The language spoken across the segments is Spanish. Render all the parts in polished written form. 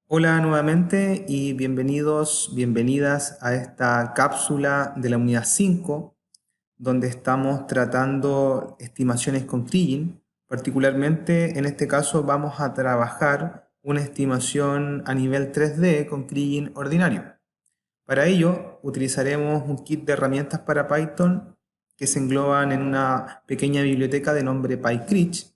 Hola nuevamente y bienvenidos, bienvenidas a esta cápsula de la unidad 5, donde estamos tratando estimaciones con Kriging. Particularmente en este caso vamos a trabajar una estimación a nivel 3D con Kriging ordinario. Para ello utilizaremos un kit de herramientas para Python que se engloban en una pequeña biblioteca de nombre PyCrich,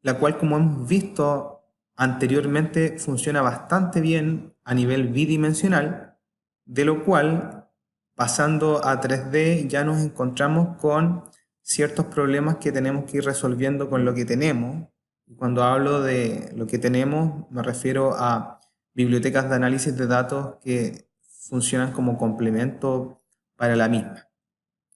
la cual, como hemos visto anteriormente, funciona bastante bien a nivel bidimensional, de lo cual, pasando a 3D, ya nos encontramos con ciertos problemas que tenemos que ir resolviendo con lo que tenemos. Y cuando hablo de lo que tenemos, me refiero a bibliotecas de análisis de datos que funcionan como complemento para la misma.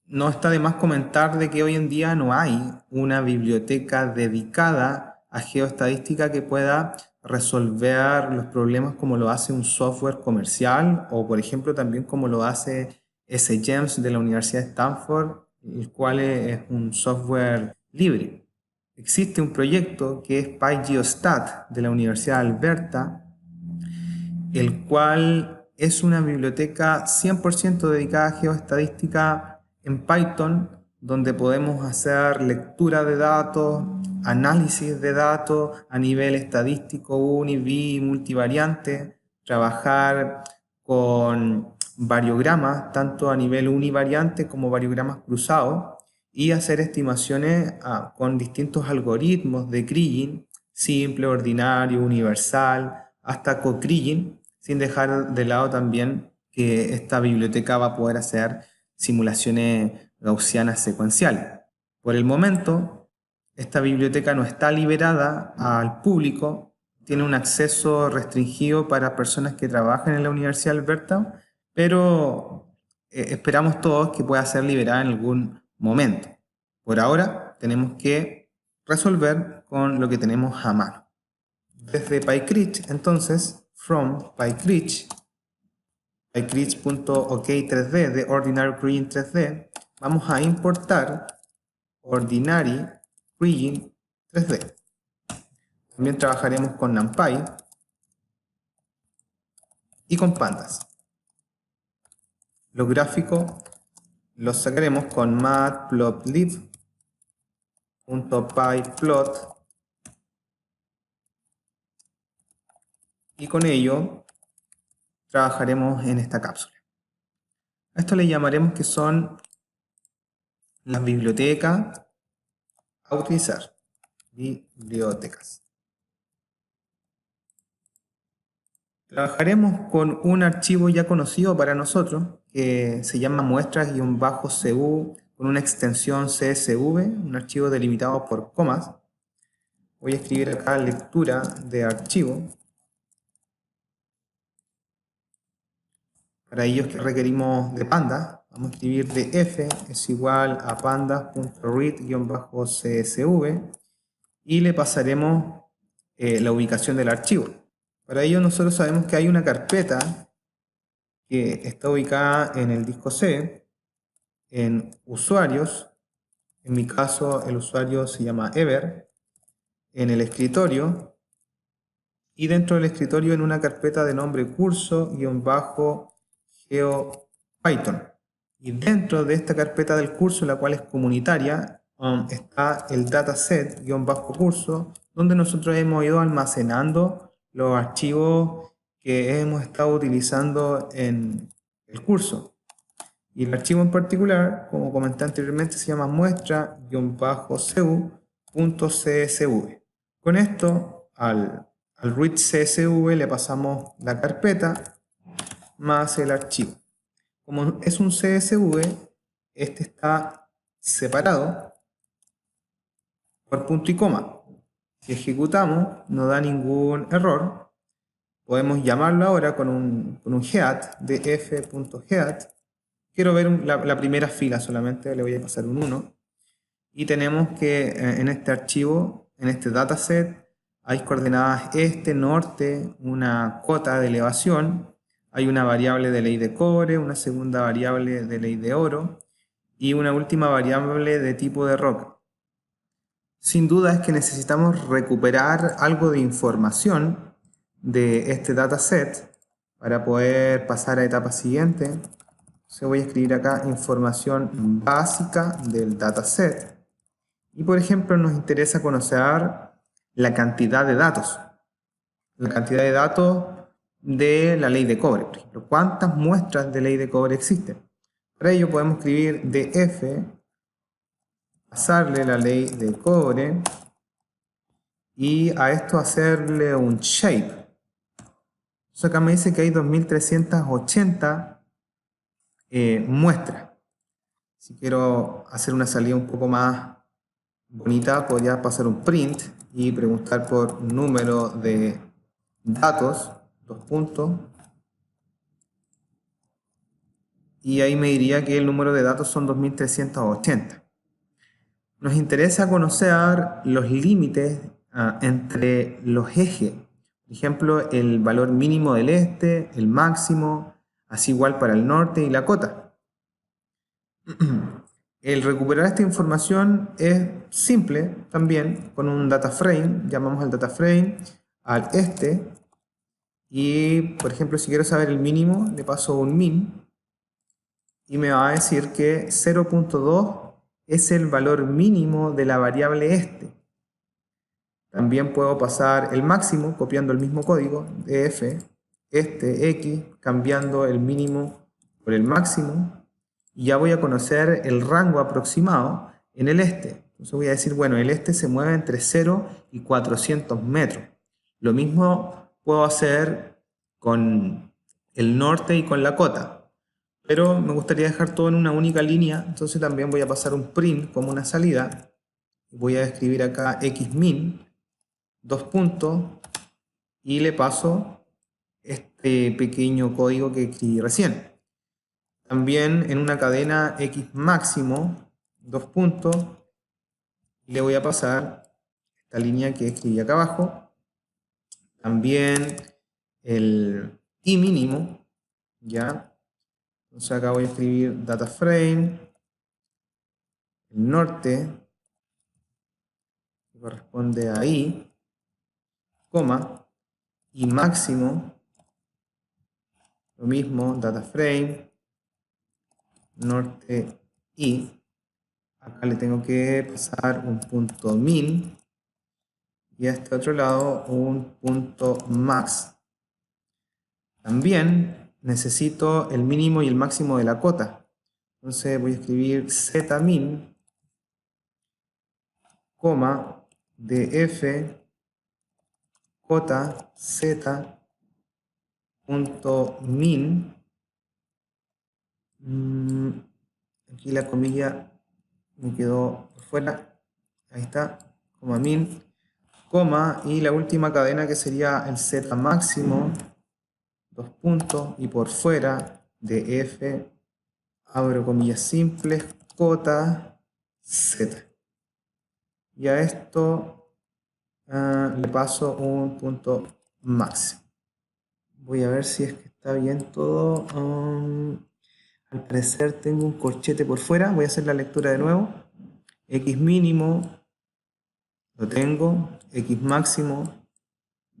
No está de más comentar de que hoy en día no hay una biblioteca dedicada a geoestadística que pueda resolver los problemas como lo hace un software comercial o, por ejemplo, también como lo hace SGEMS de la Universidad de Stanford, el cual es un software libre. Existe un proyecto que es PyGeostat de la Universidad de Alberta, el cual es una biblioteca 100% dedicada a geoestadística en Python, donde podemos hacer lectura de datos, análisis de datos a nivel estadístico, uni, bi, multivariante, trabajar con variogramas, tanto a nivel univariante como variogramas cruzados, y hacer estimaciones con distintos algoritmos de Kriging, simple, ordinario, universal, hasta co-Kriging, sin dejar de lado también que esta biblioteca va a poder hacer simulaciones gaussianas secuenciales. Por el momento, esta biblioteca no está liberada al público, tiene un acceso restringido para personas que trabajan en la Universidad de Alberta, pero esperamos todos que pueda ser liberada en algún momento. Por ahora tenemos que resolver con lo que tenemos a mano. Desde PyCrich, entonces, from PyCrich, pycrich.ok3d de Ordinary Kriging 3D, vamos a importar Ordinary Kriging 3D. También trabajaremos con NumPy y con pandas. Los gráficos los sacaremos con matplotlib.pyplot y con ello trabajaremos en esta cápsula. A esto le llamaremos que son las bibliotecas a utilizar. Bibliotecas. Trabajaremos con un archivo ya conocido para nosotros que se llama muestras-cu con una extensión CSV, un archivo delimitado por comas. Voy a escribir acá lectura de archivo. Para ello requerimos de panda. Vamos a escribir df es igual a pandas.read-csv y le pasaremos la ubicación del archivo. Para ello nosotros sabemos que hay una carpeta que está ubicada en el disco C, en usuarios. En mi caso el usuario se llama Ever, en el escritorio, y dentro del escritorio en una carpeta de nombre curso-geopython. Y dentro de esta carpeta del curso, la cual es comunitaria, está el dataset-curso, donde nosotros hemos ido almacenando los archivos que hemos estado utilizando en el curso. Y el archivo en particular, como comenté anteriormente, se llama muestra-cu.csv. Con esto, al read CSV le pasamos la carpeta más el archivo. Como es un CSV, este está separado por punto y coma. Si ejecutamos, no da ningún error. Podemos llamarlo ahora con un head de f.head. Quiero ver la primera fila solamente, le voy a pasar un 1. Y tenemos que en este archivo, en este dataset, hay coordenadas este, norte, una cuota de elevación, hay una variable de ley de cobre, una segunda variable de ley de oro y una última variable de tipo de roca. Sin duda es que necesitamos recuperar algo de información de este dataset para poder pasar a etapa siguiente. Entonces voy a escribir acá información básica del dataset. Y por ejemplo nos interesa conocer la cantidad de datos. La cantidad de datos de la ley de cobre. Por ejemplo, ¿cuántas muestras de ley de cobre existen? Para ello podemos escribir df, pasarle la ley de cobre y a esto hacerle un shape. Entonces acá me dice que hay 2380 muestras. Si quiero hacer una salida un poco más bonita, podría pasar un print y preguntar por número de datos, dos puntos, y ahí me diría que el número de datos son 2380. Nos interesa conocer los límites entre los ejes. Por ejemplo, el valor mínimo del este, el máximo, así igual para el norte y la cota. El recuperar esta información es simple también con un data frame. Llamamos al data frame al este y, por ejemplo, si quiero saber el mínimo, le paso un min y me va a decir que 0.2 es el valor mínimo de la variable este. También puedo pasar el máximo copiando el mismo código de f, este x, cambiando el mínimo por el máximo. Y ya voy a conocer el rango aproximado en el este. Entonces voy a decir, bueno, el este se mueve entre 0 y 400 metros. Lo mismo puedo hacer con el norte y con la cota. Pero me gustaría dejar todo en una única línea, entonces también voy a pasar un print como una salida. Voy a escribir acá xmin, dos puntos, y le paso este pequeño código que escribí recién. También en una cadena x máximo, dos puntos, y le voy a pasar esta línea que escribí acá abajo. También el y mínimo, ¿ya? Entonces acá voy a escribir data frame, el norte, que corresponde a i, coma, y máximo, lo mismo, data frame, norte i. Acá le tengo que pasar un punto min y a este otro lado un punto max. También necesito el mínimo y el máximo de la cota. Entonces voy a escribir zmin, coma, df, cota, z, punto min. Aquí la comilla me quedó fuera. Ahí está, coma min, coma, y la última cadena que sería el z máximo, dos puntos, y por fuera de f, abro comillas simples, cota, z. Y a esto le paso un punto máximo. Voy a ver si es que está bien todo. Al parecer tengo un corchete por fuera. Voy a hacer la lectura de nuevo. X mínimo lo tengo. X máximo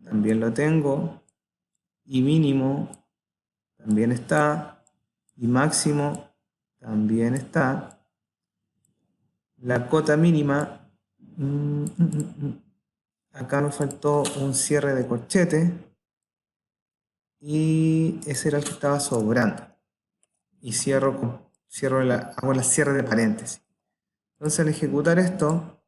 también lo tengo. Y mínimo también está. Y máximo también está. La cota mínima. Acá me faltó un cierre de corchete. Y ese era el que estaba sobrando. Y hago la cierre de paréntesis. Entonces al ejecutar esto,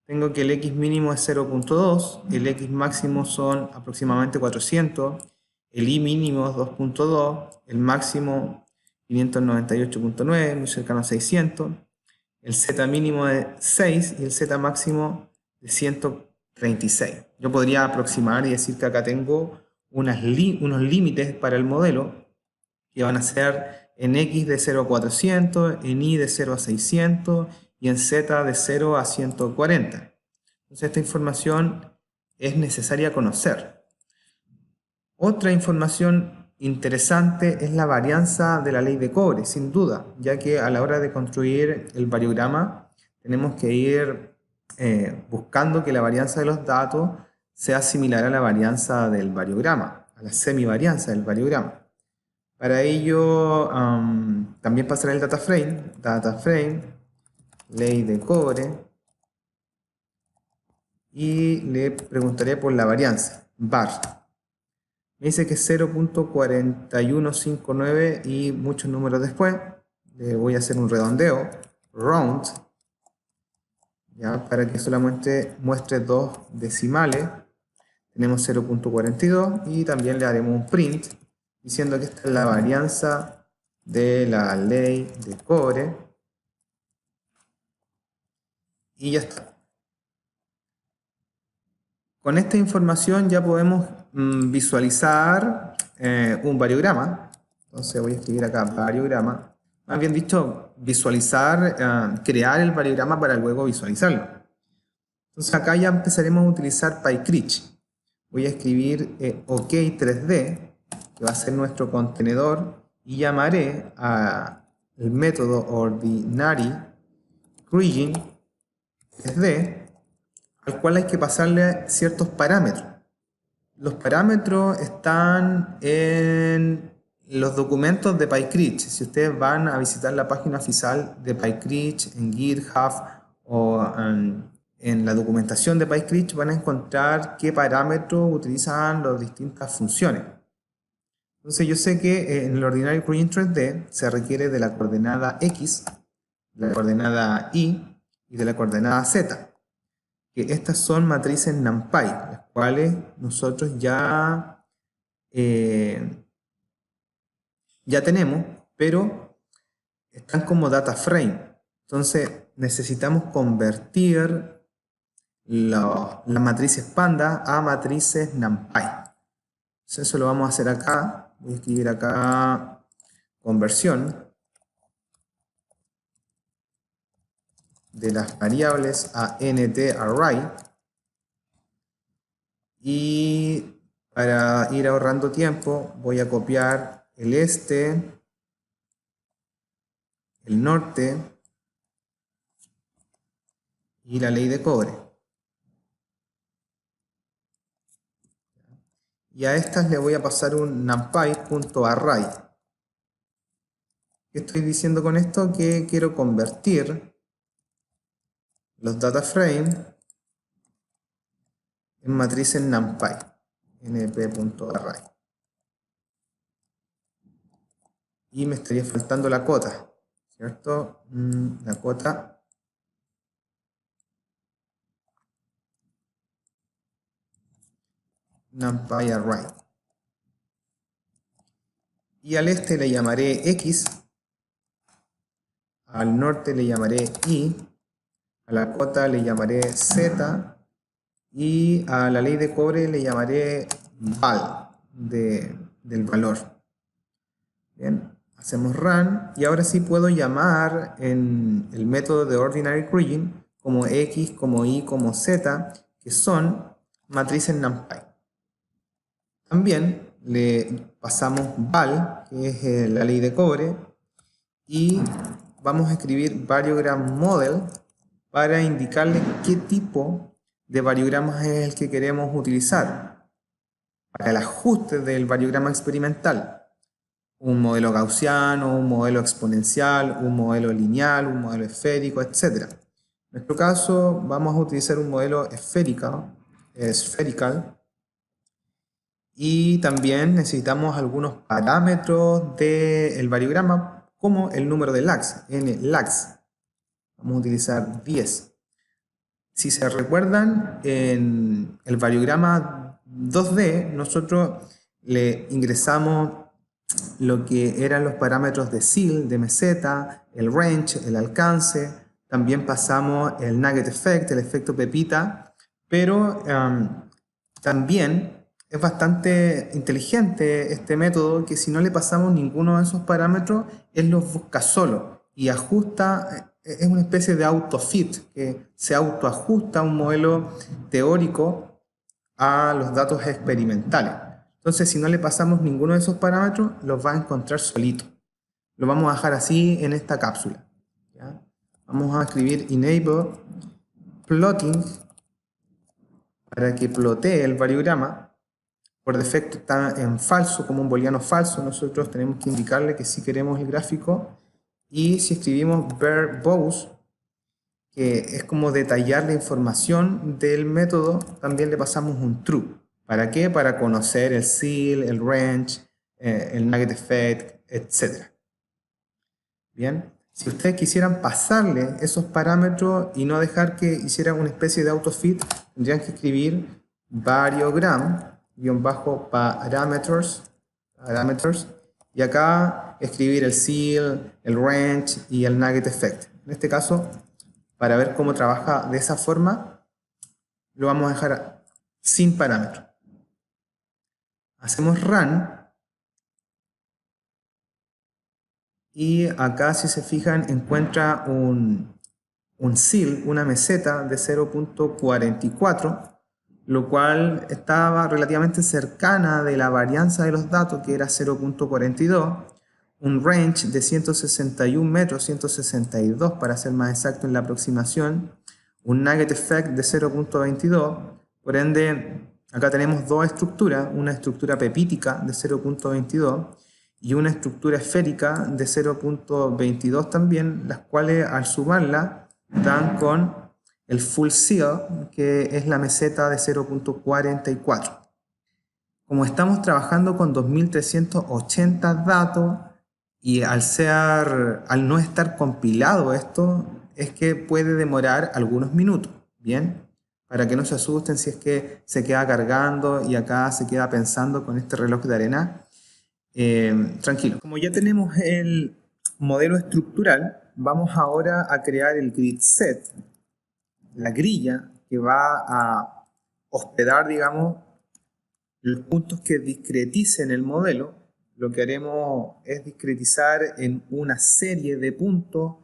tengo que el x mínimo es 0.2, el x máximo son aproximadamente 400, el y mínimo es 2.2, el máximo 598.9, muy cercano a 600, el z mínimo es 6 y el z máximo de 136. Yo podría aproximar y decir que acá tengo unos límites para el modelo que van a ser en x de 0 a 400, en y de 0 a 600 y en z de 0 a 140. Entonces esta información es necesaria conocer. Otra información interesante es la varianza de la ley de cobre, sin duda, ya que a la hora de construir el variograma tenemos que ir buscando que la varianza de los datos sea similar a la varianza del variograma, a la semivarianza del variograma. Para ello, también pasaré el data frame, ley de cobre, y le preguntaré por la varianza, var. Me dice que es 0.4159 y muchos números después. Le voy a hacer un redondeo, round, ¿ya? Para que solamente muestre dos decimales. Tenemos 0.42 y también le haremos un print diciendo que esta es la varianza de la ley de cobre. Y ya está. Con esta información ya podemos visualizar un variograma. Entonces voy a escribir acá variograma. Más bien dicho, visualizar, crear el variograma para luego visualizarlo. Entonces acá ya empezaremos a utilizar PyCrich. Voy a escribir OK 3D, que va a ser nuestro contenedor, y llamaré al método ordinary kriging 3D, al cual hay que pasarle ciertos parámetros. Los parámetros están en los documentos de PyCrich. Si ustedes van a visitar la página oficial de PyCrich en GitHub o en la documentación de PyCrich, van a encontrar qué parámetros utilizan las distintas funciones. Entonces yo sé que en el ordinary kriging 3D se requiere de la coordenada X, de la coordenada Y y de la coordenada Z. Que estas son matrices NumPy, las cuales nosotros ya tenemos, pero están como data frame. Entonces necesitamos convertir las matrices Panda a matrices NumPy. Entonces eso lo vamos a hacer acá. Voy a escribir acá conversión de las variables a ntArray, y para ir ahorrando tiempo voy a copiar el este, el norte y la ley de cobre, y a estas le voy a pasar un numpy.array. ¿Qué estoy diciendo con esto? Que quiero convertir los data frame en matrices NumPy, np.array. Y me estaría faltando la cota, ¿cierto? La cota NumPy array. Y al este le llamaré X, al norte le llamaré Y, a la cota le llamaré Z, y a la ley de cobre le llamaré val del valor. Bien, hacemos run y ahora sí puedo llamar en el método de ordinary kriging como X, como Y, como Z, que son matrices NumPy. También le pasamos val, que es la ley de cobre, y vamos a escribir variogram model para indicarle qué tipo de variogramas es el que queremos utilizar para el ajuste del variograma experimental. Un modelo gaussiano, un modelo exponencial, un modelo lineal, un modelo esférico, etc. En nuestro caso vamos a utilizar un modelo esférico, y también necesitamos algunos parámetros del variograma como el número de lags, nlags. Vamos a utilizar 10. Si se recuerdan, en el variograma 2D nosotros le ingresamos lo que eran los parámetros de SIL, de meseta, el range, el alcance. También pasamos el nugget effect, el efecto pepita, pero también es bastante inteligente este método, que si no le pasamos ninguno de esos parámetros, él los busca solo y ajusta. Es una especie de autofit, que se autoajusta un modelo teórico a los datos experimentales. Entonces, si no le pasamos ninguno de esos parámetros, los va a encontrar solito. Lo vamos a dejar así en esta cápsula, ¿ya? Vamos a escribir enable plotting para que plotee el variograma. Por defecto está en falso, como un booleano falso. Nosotros tenemos que indicarle que sí queremos el gráfico. Y si escribimos verbose, que es como detallar la información del método, también le pasamos un true. ¿Para qué? Para conocer el ceil, el range, el nugget effect, etc. Bien, si ustedes quisieran pasarle esos parámetros y no dejar que hiciera una especie de autofit, tendrían que escribir variogram-parameters, y acá escribir el ceil, el range y el nugget effect. En este caso, para ver cómo trabaja de esa forma, lo vamos a dejar sin parámetro. Hacemos run. Y acá, si se fijan, encuentra un ceil, una meseta de 0.44, lo cual estaba relativamente cercana de la varianza de los datos, que era 0.42, un range de 161 metros, 162 para ser más exacto en la aproximación, un nugget effect de 0.22, por ende, acá tenemos dos estructuras, una estructura pepítica de 0.22 y una estructura esférica de 0.22 también, las cuales al sumarla dan con el full seal, que es la meseta de 0.44. Como estamos trabajando con 2380 datos y al no estar compilado esto, es que puede demorar algunos minutos, ¿bien? Para que no se asusten si es que se queda cargando y acá se queda pensando con este reloj de arena. Tranquilo. Como ya tenemos el modelo estructural, vamos ahora a crear el grid set, la grilla que va a hospedar, digamos, los puntos que discreticen el modelo. Lo que haremos es discretizar en una serie de puntos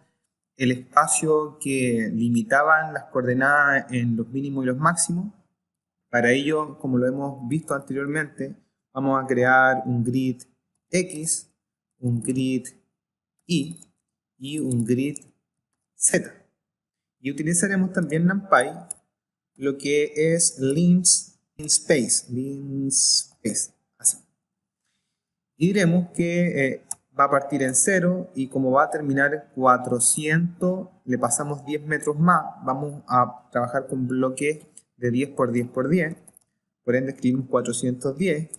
el espacio que limitaban las coordenadas en los mínimos y los máximos. Para ello, como lo hemos visto anteriormente, vamos a crear un grid X, un grid Y y un grid Z. Y utilizaremos también NumPy, lo que es linspace, así. Y diremos que va a partir en 0 y como va a terminar 400, le pasamos 10 metros más. Vamos a trabajar con bloques de 10 por 10 por 10. Por ende escribimos 410,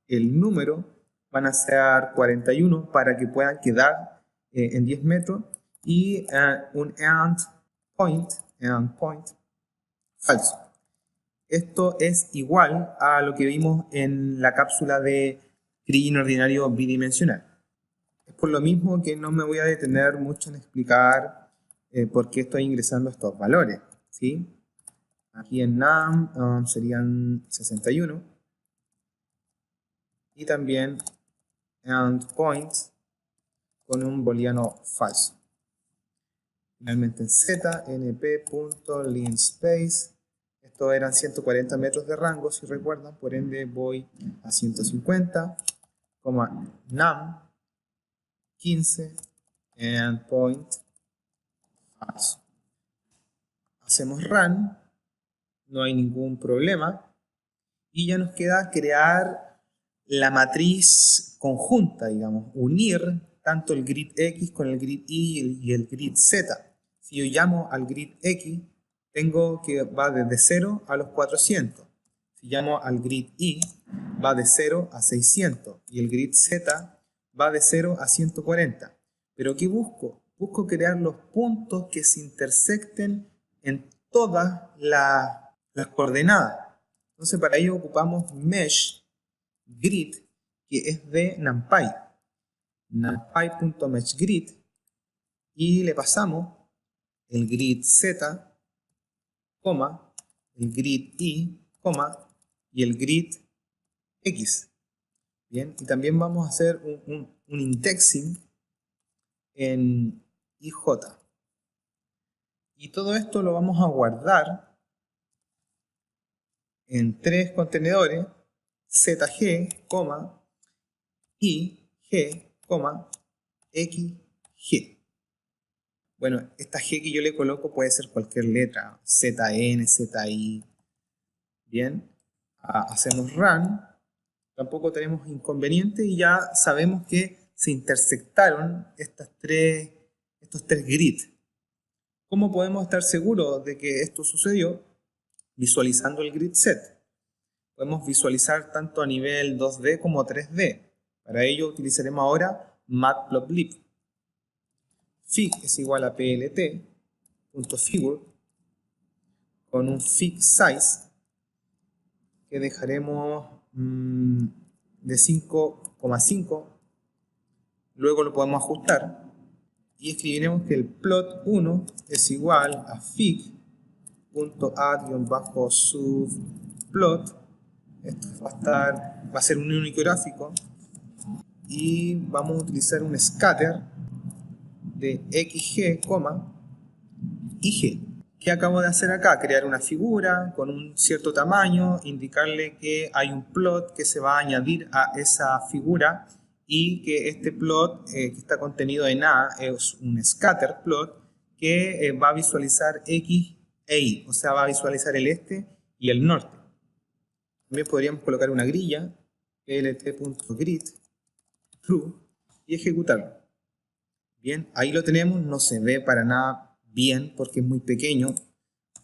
el número van a ser 41 para que puedan quedar en 10 metros y un endpoint falso. Esto es igual a lo que vimos en la cápsula de kriging ordinario bidimensional. Es por lo mismo que no me voy a detener mucho en explicar por qué estoy ingresando estos valores, ¿sí? Aquí en num serían 61 y también endpoints con un booleano falso. Finalmente en z, np.linspace, esto eran 140 metros de rango, si recuerdan, por ende voy a 150, num 15, endpoint falso. Hacemos run, no hay ningún problema, y ya nos queda crear la matriz conjunta, digamos, unir tanto el grid X con el grid Y y el grid Z. Si yo llamo al grid X, tengo que va desde 0 a los 400. Si llamo al grid Y, va de 0 a 600. Y el grid Z va de 0 a 140. ¿Pero qué busco? Busco crear los puntos que se intersecten en todas las coordenadas. Entonces para ello ocupamos mesh grid, que es de NumPy. NumPy.meshGrid, y le pasamos el grid Z, el grid Y, y el grid X. Bien, y también vamos a hacer un indexing en IJ. Y todo esto lo vamos a guardar en tres contenedores, ZG, IG, XG. Bueno, esta G que yo le coloco puede ser cualquier letra, ZN, ZI, Bien, hacemos run, tampoco tenemos inconveniente y ya sabemos que se intersectaron estos tres grids. ¿Cómo podemos estar seguros de que esto sucedió? Visualizando el grid set. Podemos visualizar tanto a nivel 2D como 3D. Para ello utilizaremos ahora matplotlib. Fig es igual a plt.figure con un fig size que dejaremos de 5,5. Luego lo podemos ajustar y escribiremos que el plot 1 es igual a fig.add-subplot. Esto va a ser un único gráfico y vamos a utilizar un scatter de xg, ig. ¿Qué acabo de hacer acá? Crear una figura con un cierto tamaño, indicarle que hay un plot que se va a añadir a esa figura y que este plot que está contenido en A es un scatter plot que va a visualizar X e Y, o sea, va a visualizar el este y el norte. También podríamos colocar una grilla, plt.grid, true, y ejecutarlo. Bien, ahí lo tenemos, no se ve para nada bien porque es muy pequeño.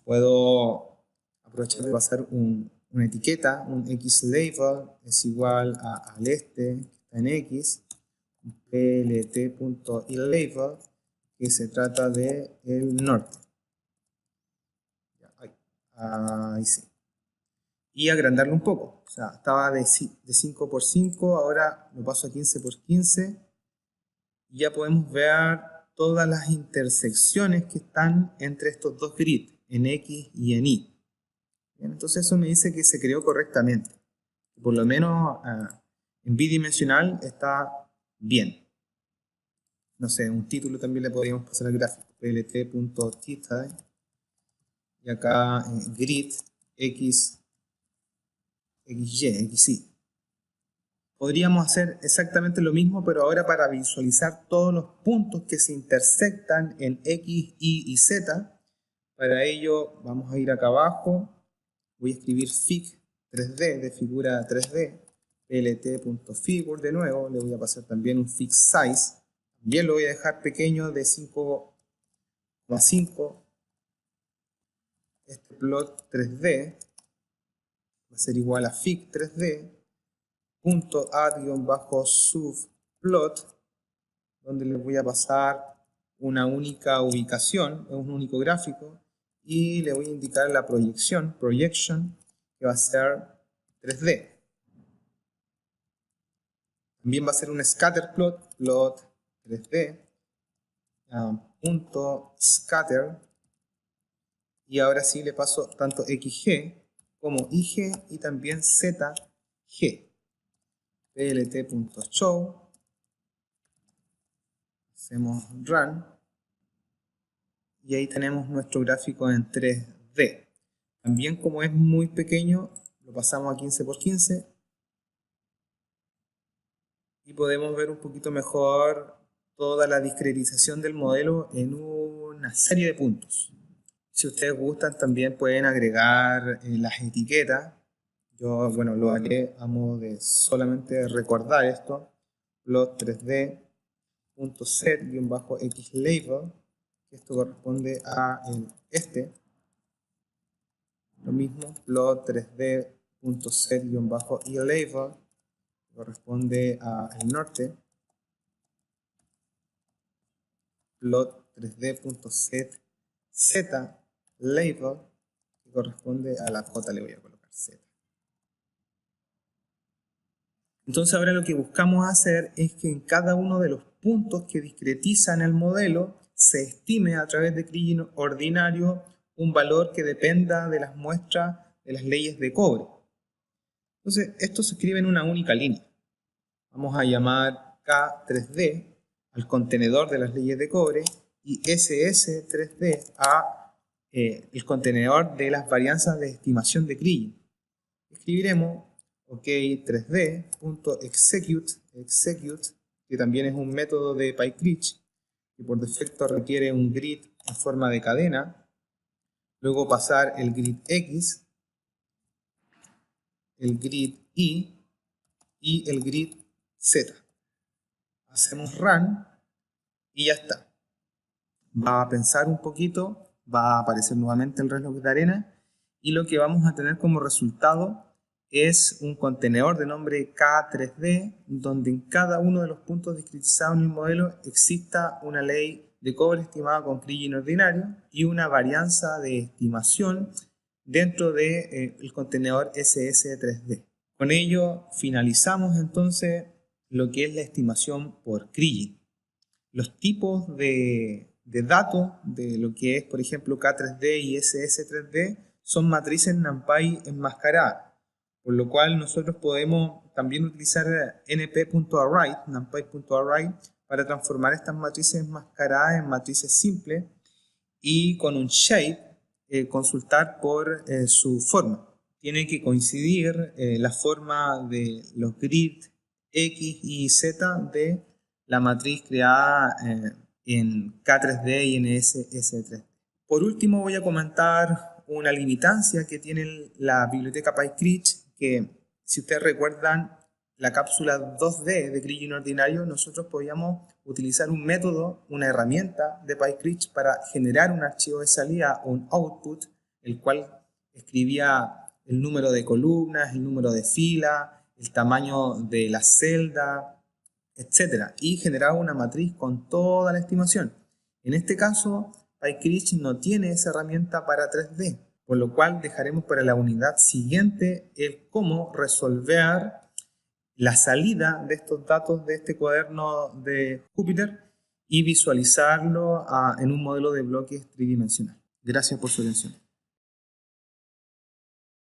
Puedo aprovechar de pasar una etiqueta, un xlabel es igual al este, que está en x, plt.elabel, que se trata de el norte. Ahí sí. Y agrandarlo un poco. O sea, estaba de 5 por 5, ahora lo paso a 15 por 15. Y ya podemos ver todas las intersecciones que están entre estos dos grids, en X y en Y. Bien, entonces eso me dice que se creó correctamente. Por lo menos en bidimensional está bien. No sé, un título también le podríamos pasar al gráfico, plt.title, y acá grid x, xy, xy. Podríamos hacer exactamente lo mismo, pero ahora para visualizar todos los puntos que se intersectan en X, Y y Z. Para ello vamos a ir acá abajo, voy a escribir fig 3D, de figura 3D, plt.figure de nuevo, le voy a pasar también un fig size, también lo voy a dejar pequeño de 5,5. Este plot 3D va a ser igual a fig 3D, .add-subplot, donde les voy a pasar una única ubicación, un único gráfico, y le voy a indicar la proyección, que va a ser 3D. También va a ser un scatter plot, plot 3D, punto scatter, y ahora sí le paso tanto XG como IG y también ZG. plt.show, hacemos run y ahí tenemos nuestro gráfico en 3D. También, como es muy pequeño, lo pasamos a 15 por 15 y podemos ver un poquito mejor toda la discretización del modelo en una serie de puntos. Si ustedes gustan, también pueden agregar las etiquetas. Yo, bueno, lo haré a modo de solamente recordar esto. Plot 3D.set-xlabel, que esto corresponde a este. Lo mismo, plot 3D.set-elabel, que corresponde al norte. Plot 3D.set-z-label, que corresponde a la J, le voy a colocar Z. Entonces ahora lo que buscamos hacer es que en cada uno de los puntos que discretizan el modelo se estime a través de Kriging ordinario un valor que dependa de las muestras de las leyes de cobre. Entonces esto se escribe en una única línea. Vamos a llamar K3D al contenedor de las leyes de cobre y SS3D a el contenedor de las varianzas de estimación de Kriging. Escribiremos OK 3D.execute, que también es un método de PyCrich, que por defecto requiere un grid en forma de cadena. Luego pasar el grid X, el grid Y y el grid Z. Hacemos run y ya está. Va a pensar un poquito, va a aparecer nuevamente el reloj de arena y lo que vamos a tener como resultado es un contenedor de nombre K3D, donde en cada uno de los puntos discretizados en el modelo exista una ley de cobre estimada con Kriging ordinario y una varianza de estimación dentro del contenedor SS3D. Con ello finalizamos entonces lo que es la estimación por Kriging. Los tipos de datos de lo que es, por ejemplo, K3D y SS3D son matrices NumPy enmascaradas, por lo cual nosotros podemos también utilizar np.array, numpy.array, para transformar estas matrices enmascaradas en matrices simples y con un shape consultar por su forma. Tiene que coincidir la forma de los grid X y Z de la matriz creada en K3D y en SS3D. Por último voy a comentar una limitancia que tiene la biblioteca PyCrich, que si ustedes recuerdan la cápsula 2D de Kriging ordinario, nosotros podíamos utilizar un método, una herramienta de PyCrich para generar un archivo de salida o un output, el cual escribía el número de columnas, el número de filas, el tamaño de la celda, etc. Y generaba una matriz con toda la estimación. En este caso, PyCrich no tiene esa herramienta para 3D, por lo cual dejaremos para la unidad siguiente el cómo resolver la salida de estos datos de este cuaderno de Jupyter y visualizarlo en un modelo de bloques tridimensional. Gracias por su atención.